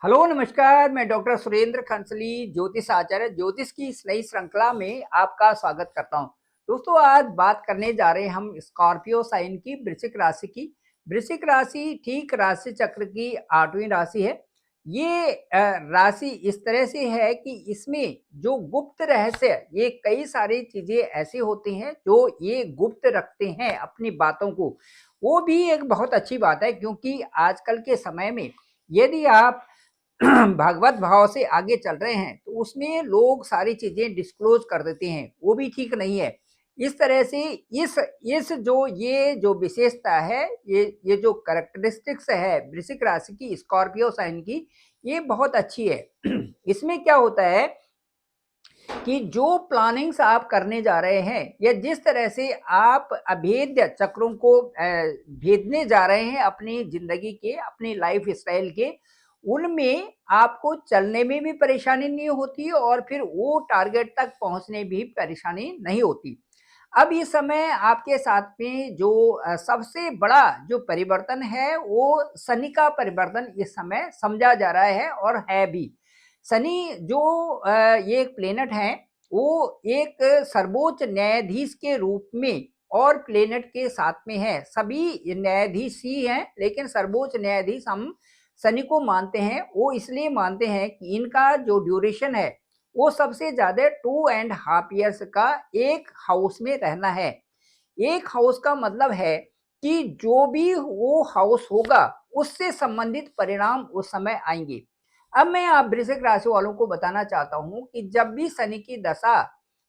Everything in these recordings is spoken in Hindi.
हेलो नमस्कार। मैं डॉक्टर सुरेंद्र खंसली ज्योतिष आचार्य ज्योतिष की इस नई श्रृंखला में आपका स्वागत करता हूं। दोस्तों, आज बात करने जा रहे हैं हम स्कॉर्पियो साइन की, वृश्चिक राशि की। वृश्चिक राशि ठीक राशि चक्र की 8वीं राशि है। ये राशि इस तरह से है कि इसमें जो गुप्त रहस्य, ये कई सारी चीजें ऐसी होती हैं जो ये गुप्त रखते हैं अपनी बातों को। वो भी एक बहुत अच्छी बात है, क्योंकि आजकल के समय में यदि आप भागवत भाव से आगे चल रहे हैं तो उसमें लोग सारी चीजें डिस्क्लोज कर देते हैं, वो भी ठीक नहीं है। इस तरह से इस जो विशेषता है, ये जो कैरेक्टरिस्टिक्स है वृश्चिक राशि की, स्कॉर्पियो साइन की, ये बहुत अच्छी है। इसमें क्या होता है कि जो प्लानिंग्स आप करने जा रहे हैं या जिस तरह से आप अभेद्य चक्रों को भेदने जा रहे हैं अपनी जिंदगी के, अपनी लाइफ स्टाइल के, उनमें आपको चलने में भी परेशानी नहीं होती और फिर वो टारगेट तक पहुंचने भी परेशानी नहीं होती। अब इस समय आपके साथ में जो सबसे बड़ा जो परिवर्तन है, वो शनि का परिवर्तन इस समय समझा जा रहा है और है भी। शनि जो ये एक प्लेनेट है, वो एक सर्वोच्च न्यायाधीश के रूप में और प्लेनेट के साथ में है। सभी न्यायाधीश ही हैं, लेकिन सर्वोच्च न्यायाधीश हम शनि को मानते हैं। वो इसलिए मानते हैं कि इनका जो ड्यूरेशन है, वो सबसे ज्यादा 2.5 ईयर्स का एक हाउस में रहना है। एक हाउस का मतलब है कि जो भी वो हाउस होगा, उससे संबंधित परिणाम उस समय आएंगे। अब मैं आप वृश्चिक राशि वालों को बताना चाहता हूं कि जब भी शनि की दशा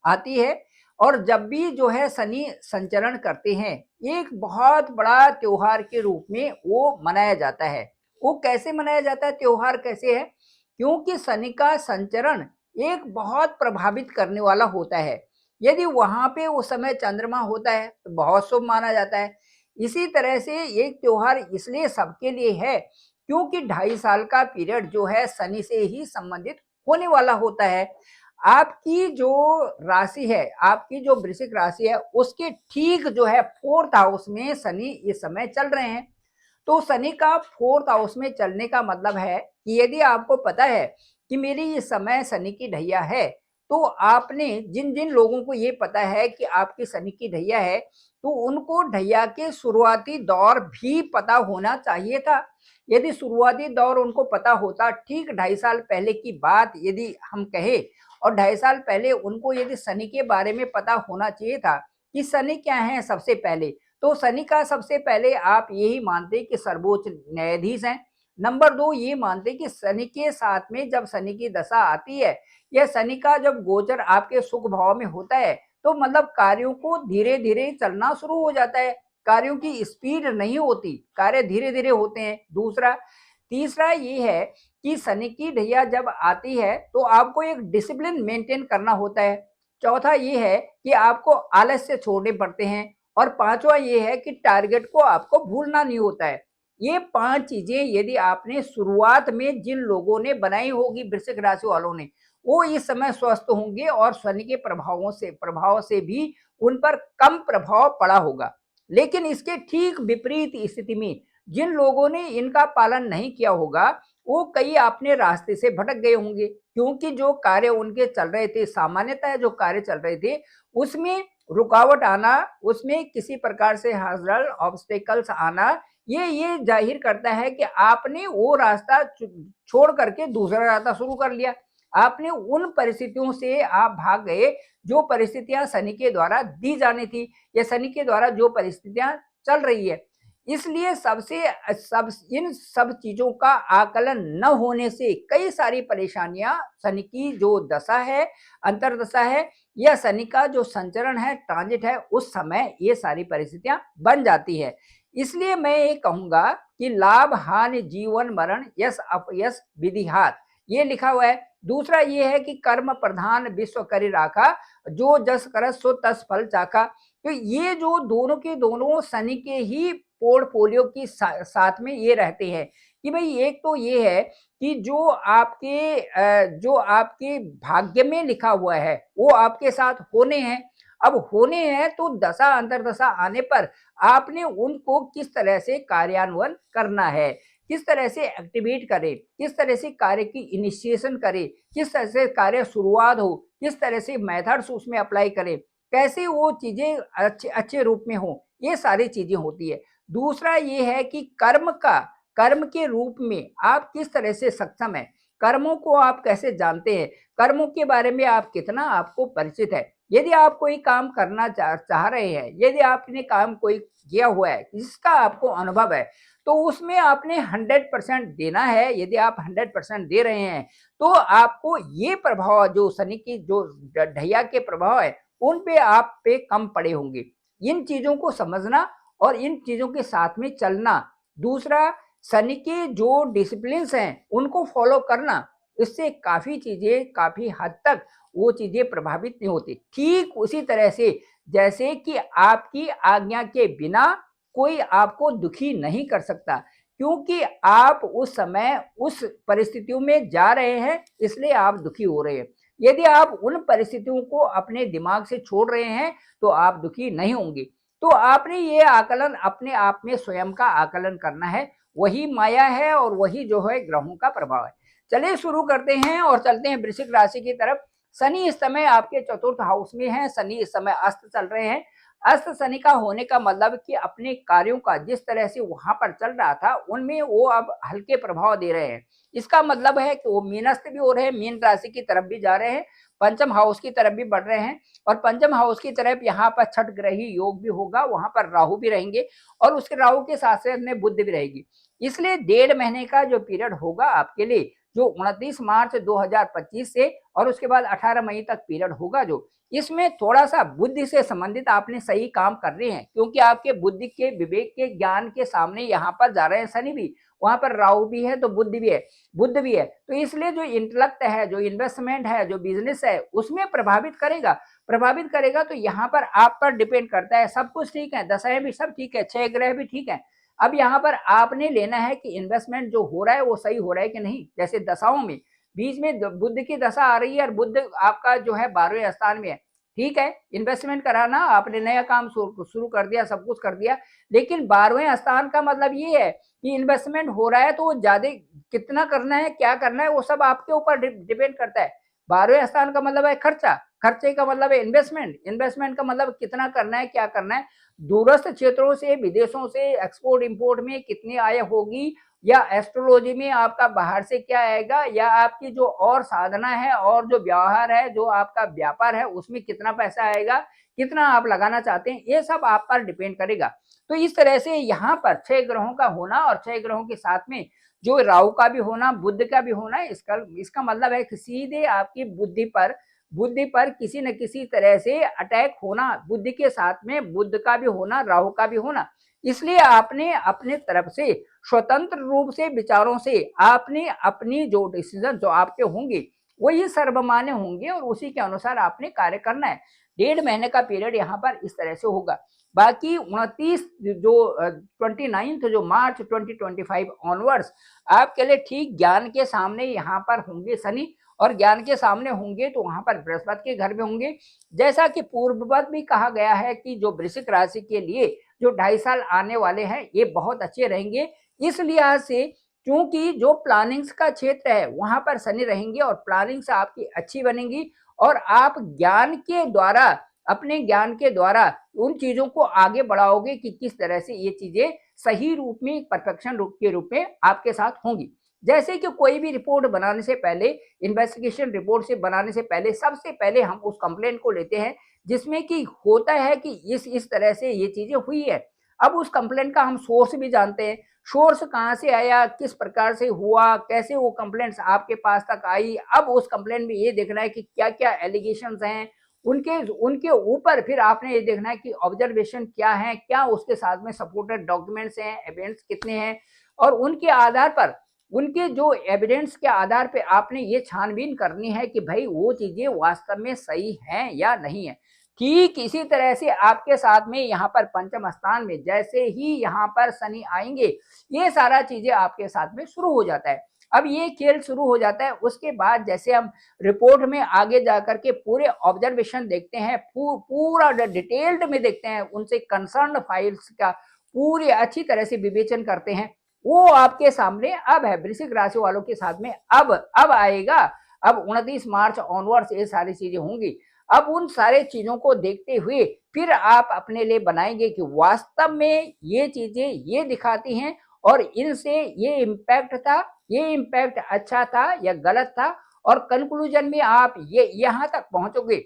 आती है और जब भी जो है शनि संचरण करते हैं, एक बहुत बड़ा त्योहार के रूप में वो मनाया जाता है। वो कैसे मनाया जाता है, त्योहार कैसे है? क्योंकि शनि का संचरण एक बहुत प्रभावित करने वाला होता है। यदि वहां पे उस समय चंद्रमा होता है तो बहुत शुभ माना जाता है। इसी तरह से एक त्योहार इसलिए सबके लिए है क्योंकि 2.5 साल का पीरियड जो है शनि से ही संबंधित होने वाला होता है। आपकी जो राशि है, आपकी जो वृश्चिक राशि है, उसके ठीक जो है 4th हाउस में शनि इस समय चल रहे हैं। तो शनि का 4th हाउस में चलने का मतलब है कि यदि आपको पता है कि मेरी इस समय शनि की ढैया है, तो आपने जिन जिन लोगों को ये पता है कि आपकी शनि की ढैया है, तो उनको ढैया के शुरुआती दौर भी पता होना चाहिए था। यदि शुरुआती दौर उनको पता होता, ठीक 2.5 साल पहले की बात यदि हम कहें, और 2.5 साल पहले उनको यदि शनि के बारे में पता होना चाहिए था कि शनि क्या है सबसे पहले, तो शनि का सबसे पहले आप यही मानते कि सर्वोच्च न्यायाधीश हैं। नंबर 2 ये मानते कि शनि के साथ में जब शनि की दशा आती है या शनि का जब गोचर आपके सुख भाव में होता है, तो मतलब कार्यों को धीरे धीरे चलना शुरू हो जाता है। कार्यों की स्पीड नहीं होती, कार्य धीरे धीरे होते हैं। दूसरा, तीसरा ये है कि शनि की ढैया जब आती है तो आपको एक डिसिप्लिन मेंटेन करना होता है। चौथा ये है कि आपको आलस्य छोड़ने पड़ते हैं। और पांचवा ये है कि टारगेट को आपको भूलना नहीं होता है। ये 5 चीजें यदि आपने शुरुआत में जिन लोगों ने बनाई होगी वृश्चिक राशि वालों ने, वो इस समय स्वस्थ होंगे और शनि के प्रभाव से भी उन पर कम प्रभाव पड़ा होगा। लेकिन इसके ठीक विपरीत स्थिति में जिन लोगों ने इनका पालन नहीं किया होगा, वो कई अपने रास्ते से भटक गए होंगे, क्योंकि जो कार्य उनके चल रहे थे, सामान्यतः जो कार्य चल रहे थे, उसमें रुकावट आना, उसमें किसी प्रकार से हार्डल ऑब्स्टेकल्स आना, ये जाहिर करता है कि आपने वो रास्ता छोड़ करके दूसरा रास्ता शुरू कर लिया। आपने उन परिस्थितियों से आप भाग गए जो परिस्थितियां शनि के द्वारा दी जानी थी या शनि के द्वारा जो परिस्थितियां चल रही है। इसलिए इन सब चीजों का आकलन न होने से कई सारी परेशानियां, शनि की जो दशा है, अंतरदशा है, या शनि का जो संचरण है, ट्रांजिट है, उस समय ये सारी परिस्थितियां बन जाती है। इसलिए मैं ये कहूंगा कि लाभ हानि जीवन मरण यश अपयश विधिहात, ये लिखा हुआ है। दूसरा ये है कि कर्म प्रधान विश्व करि राखा, जो जस करस सो तस फल चाखा। तो ये जो दोनों के दोनों शनि के ही पोर्टफोलियो की साथ में ये रहते हैं कि भाई, एक तो ये है कि जो आपके भाग्य में लिखा हुआ है वो आपके साथ होने हैं। अब होने हैं तो दशा अंतरदशा आने पर आपने उनको किस तरह से कार्यान्वयन करना है, किस तरह से एक्टिवेट करें, किस तरह से कार्य की इनिशिएशन करें, किस तरह से कार्य शुरुआत हो, किस तरह से मेथड्स उसमें अप्लाई करें, कैसे वो चीज़ें अच्छे अच्छे रूप में हो, ये सारी चीज़ें होती है। दूसरा ये है कि कर्म के रूप में आप किस तरह से सक्षम हैं, कर्मों को आप कैसे जानते हैं, कर्मों के बारे में आप कितना आपको परिचित है। यदि आप कोई काम करना चाह रहे हैं, यदि आपने काम कोई किया हुआ है, जिसका आपको अनुभव है, तो उसमें आपने 100% देना है। यदि आप 100% दे रहे हैं, तो आपको ये प्रभाव जो शनि की जो ढैया के प्रभाव है, उन पे आप पे कम पड़े होंगे। इन चीज़ों को समझना और इन चीज़ों के साथ में चलना। दूसरा, शनि के जो डिसिप्लिन्स हैं, उनको फॉलो करना, इससे काफ़ी चीज़ें काफ़ी हद तक वो चीज़ें प्रभावित नहीं होती। ठीक उसी तरह से जैसे कि आपकी आज्ञा के बिना कोई आपको दुखी नहीं कर सकता, क्योंकि आप उस समय उस परिस्थितियों में जा रहे हैं, इसलिए आप दुखी हो रहे हैं। यदि आप उन परिस्थितियों को अपने दिमाग से छोड़ रहे हैं, तो आप दुखी नहीं होंगे। तो आपने ये आकलन अपने आप में स्वयं का आकलन करना है, वही माया है और वही जो है ग्रहों का प्रभाव है। चलिए शुरू करते हैं और चलते हैं वृश्चिक राशि की तरफ। शनि इस समय आपके चतुर्थ हाउस में है, शनि इस समय अस्त चल रहे हैं। अस्त शनि का होने का मतलब कि अपने कार्यों का जिस तरह से वहां पर चल रहा था, उनमें वो अब हल्के प्रभाव दे रहे हैं। इसका मतलब है कि वो मीनस्थ भी हो रहे हैं, मीन राशि की तरफ भी जा रहे हैं, पंचम हाउस की तरफ भी बढ़ रहे हैं, और पंचम हाउस की तरफ यहाँ पर छठ ग्रही योग भी होगा, वहां पर राहु भी रहेंगे, और उसके राहु के साथ साथ में बुध भी रहेगी। इसलिए 1.5 महीने का जो पीरियड होगा आपके लिए, जो 29 मार्च 2025 से और उसके बाद 18 मई तक पीरियड होगा, जो इसमें थोड़ा सा बुद्धि से संबंधित आपने सही काम कर रहे हैं, क्योंकि आपके बुद्धि के विवेक के ज्ञान के सामने यहाँ पर जा रहे हैं शनि भी, वहां पर राहु भी है, तो बुद्धि भी है, बुद्ध भी है। तो इसलिए जो इंटेलेक्ट है, जो इन्वेस्टमेंट है, जो बिजनेस है, उसमें प्रभावित करेगा। तो यहाँ पर आप पर डिपेंड करता है। सब कुछ ठीक है, दशाएं भी सब ठीक है, 6 ग्रह भी ठीक है। अब यहाँ पर आपने लेना है कि इन्वेस्टमेंट जो हो रहा है वो सही हो रहा है कि नहीं। जैसे दशाओं में बीच में बुद्ध की दशा आ रही है और बुद्ध आपका जो है 12वें स्थान में है, ठीक है, इन्वेस्टमेंट कराना, आपने नया काम शुरू कर दिया, सब कुछ कर दिया, लेकिन 12वें स्थान का मतलब ये है कि इन्वेस्टमेंट हो रहा है, तो वो ज्यादा कितना करना है, क्या करना है, वो सब आपके ऊपर डिपेंड करता है। 12वें स्थान का मतलब है खर्चा, खर्चे का मतलब है इन्वेस्टमेंट, इन्वेस्टमेंट का मतलब कितना करना है, क्या करना है, दूरस्थ क्षेत्रों से, विदेशों से एक्सपोर्ट इंपोर्ट में कितनी आय होगी, या एस्ट्रोलॉजी में आपका बाहर से क्या आएगा, या आपकी जो और साधना है और जो व्यवहार है, जो आपका व्यापार है, उसमें कितना पैसा आएगा, कितना आप लगाना चाहते हैं, ये सब आप पर डिपेंड करेगा। तो इस तरह से यहाँ पर 6 ग्रहों का होना और 6 ग्रहों के साथ में जो राहु का भी होना, बुध का भी होना, इसका मतलब है कि सीधे आपकी बुद्धि पर किसी न किसी तरह से अटैक होना, बुद्धि के साथ में बुध का भी होना, राहु का भी होना। इसलिए आपने अपने तरफ से स्वतंत्र रूप से विचारों से आपने अपनी जो डिसीजन जो आपके होंगे, वही सर्वमान्य होंगे और उसी के अनुसार आपने कार्य करना है। 1.5 महीने का पीरियड यहाँ पर इस तरह से होगा। बाकी 29 जो 29 जो मार्च 2025 ऑनवर्ड्स आपके लिए ठीक ज्ञान के सामने यहाँ पर होंगे शनि, और ज्ञान के सामने होंगे तो वहां पर बृहस्पति के घर में होंगे। जैसा कि पूर्ववत भी कहा गया है कि जो वृश्चिक राशि के लिए जो 2.5 साल आने वाले हैं, ये बहुत अच्छे रहेंगे। इस लिहाज से क्योंकि जो प्लानिंग्स का क्षेत्र है, वहां पर शनि रहेंगे और प्लानिंग्स आपकी अच्छी बनेंगी, और आप ज्ञान के द्वारा, अपने ज्ञान के द्वारा उन चीजों को आगे बढ़ाओगे कि किस तरह से ये चीजें सही रूप में, परफेक्शन रूप के रूप में आपके साथ होंगी। जैसे कि कोई भी रिपोर्ट बनाने से पहले, इन्वेस्टिगेशन रिपोर्ट से बनाने से पहले, सबसे पहले हम उस कंप्लेंट को लेते हैं जिसमें कि होता है कि इस तरह से ये चीजें हुई है। अब उस कंप्लेंट का हम सोर्स भी जानते हैं, सोर्स कहाँ से आया, किस प्रकार से हुआ, कैसे वो कंप्लेंट्स आपके पास तक आई। अब उस कंप्लेंट में ये देखना है कि क्या क्या एलिगेशंस हैं, उनके उनके ऊपर फिर आपने ये देखना है कि ऑब्जर्वेशन क्या है, क्या उसके साथ में सपोर्टेड डॉक्यूमेंट्स हैं, एविडेंस कितने हैं, और उनके आधार पर, उनके जो एविडेंस के आधार पे आपने ये छानबीन करनी है कि भाई वो चीजें वास्तव में सही हैं या नहीं है। ठीक इसी तरह से आपके साथ में यहाँ पर पंचम स्थान में जैसे ही यहाँ पर शनि आएंगे, ये सारा चीजें आपके साथ में शुरू हो जाता है। अब ये खेल शुरू हो जाता है, उसके बाद जैसे हम रिपोर्ट में आगे जाकर के पूरे ऑब्जर्वेशन देखते हैं, पूरा डिटेल्ड में देखते हैं, उनसे कंसर्न फाइल्स का पूरी अच्छी तरह से विवेचन करते हैं, वो आपके सामने अब है। वृश्चिक राशि वालों के साथ में अब आएगा। अब 29 मार्च ऑनवर्ड्स ये सारी चीजें होंगी। अब उन सारे चीजों को देखते हुए फिर आप अपने लिए बनाएंगे कि वास्तव में ये चीजें ये दिखाती हैं और इनसे ये इम्पैक्ट था, ये इम्पैक्ट अच्छा था या गलत था, और कंक्लूजन में आप ये यहां तक पहुंचोगे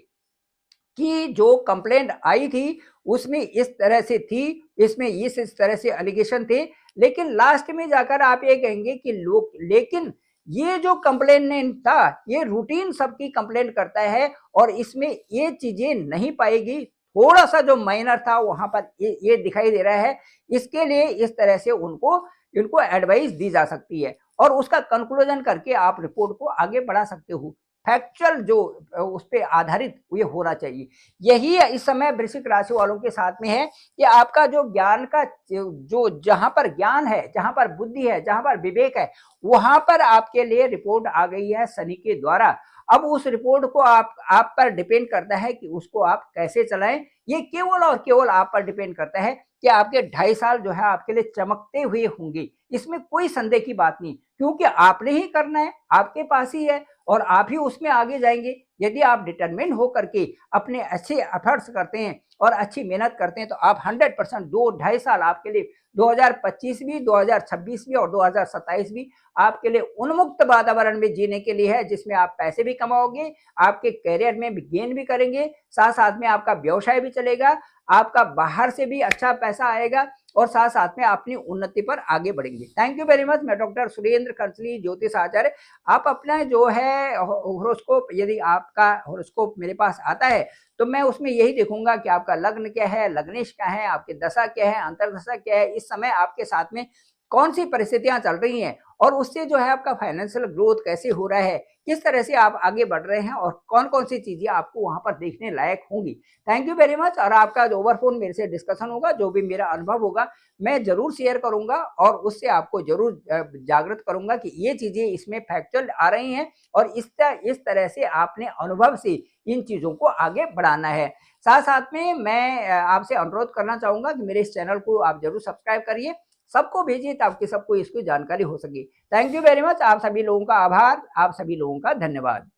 कि जो कंप्लेंट आई थी उसमें इस तरह से थी, इसमें इस तरह से एलिगेशन थे, लेकिन लास्ट में जाकर आप ये कहेंगे कि लोग, लेकिन ये जो कंप्लेनेंट था ये रूटीन सबकी कंप्लेंट करता है और इसमें ये चीजें नहीं पाएगी, थोड़ा सा जो माइनर था वहां पर ये दिखाई दे रहा है, इसके लिए इस तरह से उनको इनको एडवाइस दी जा सकती है और उसका कंक्लूजन करके आप रिपोर्ट को आगे बढ़ा सकते हो। फैक्चुअल जो उस पर आधारित ये होना चाहिए। यही इस समय वृश्चिक राशि वालों के साथ में है कि आपका जो ज्ञान का जो जहां पर ज्ञान है, जहां पर बुद्धि है, जहां पर विवेक है, वहां पर आपके लिए रिपोर्ट आ गई है शनि के द्वारा। अब उस रिपोर्ट को आप पर डिपेंड करता है कि उसको आप कैसे चलाएं। ये केवल और केवल आप पर डिपेंड करता है कि आपके 2.5 साल जो है आपके लिए चमकते हुए होंगे, इसमें कोई संदेह की बात नहीं, क्योंकि आपने ही करना है, आपके पास ही है और आप ही उसमें आगे जाएंगे। यदि आप डिटरमिन होकर के अपने अच्छे एफर्ट्स करते हैं और अच्छी मेहनत करते हैं तो आप 100% 2-2.5 साल आपके लिए, 2025 भी, 2026 भी और 2027 भी आपके लिए उन्मुक्त वातावरण में जीने के लिए है, जिसमें आप पैसे भी कमाओगे, आपके करियर में भी गेन भी करेंगे, साथ साथ में आपका व्यवसाय भी चलेगा, आपका बाहर से भी अच्छा पैसा आएगा और साथ साथ में अपनी उन्नति पर आगे बढ़ेंगे। Thank you very much. मैं डॉक्टर सुरेंद्र कंसली, ज्योतिष आचार्य। आप अपना जो है होरोस्कोप, यदि आपका होरोस्कोप मेरे पास आता है तो मैं उसमें यही देखूंगा कि आपका लग्न क्या है, लग्नेश क्या है, आपकी दशा क्या है, अंतर्दशा क्या है, इस समय आपके साथ में कौन सी परिस्थितियां चल रही हैं और उससे जो है आपका फाइनेंशियल ग्रोथ कैसे हो रहा है, किस तरह से आप आगे बढ़ रहे हैं और कौन कौन सी चीजें आपको वहां पर देखने लायक होंगी। Thank you very much. और आपका जो ओवर फोन मेरे से डिस्कशन होगा, जो भी मेरा अनुभव होगा मैं जरूर शेयर करूंगा और उससे आपको जरूर जागृत करूंगा कि ये चीजें इसमें फैक्चुअल आ रही हैं और इस तरह से आपने अनुभव से इन चीजों को आगे बढ़ाना है। साथ साथ में मैं आपसे अनुरोध करना चाहूंगा कि मेरे इस चैनल को आप जरूर सब्सक्राइब करिए, सबको भेजिए ताकि सबको इसकी जानकारी हो सके। Thank you very much. आप सभी लोगों का आभार, आप सभी लोगों का धन्यवाद।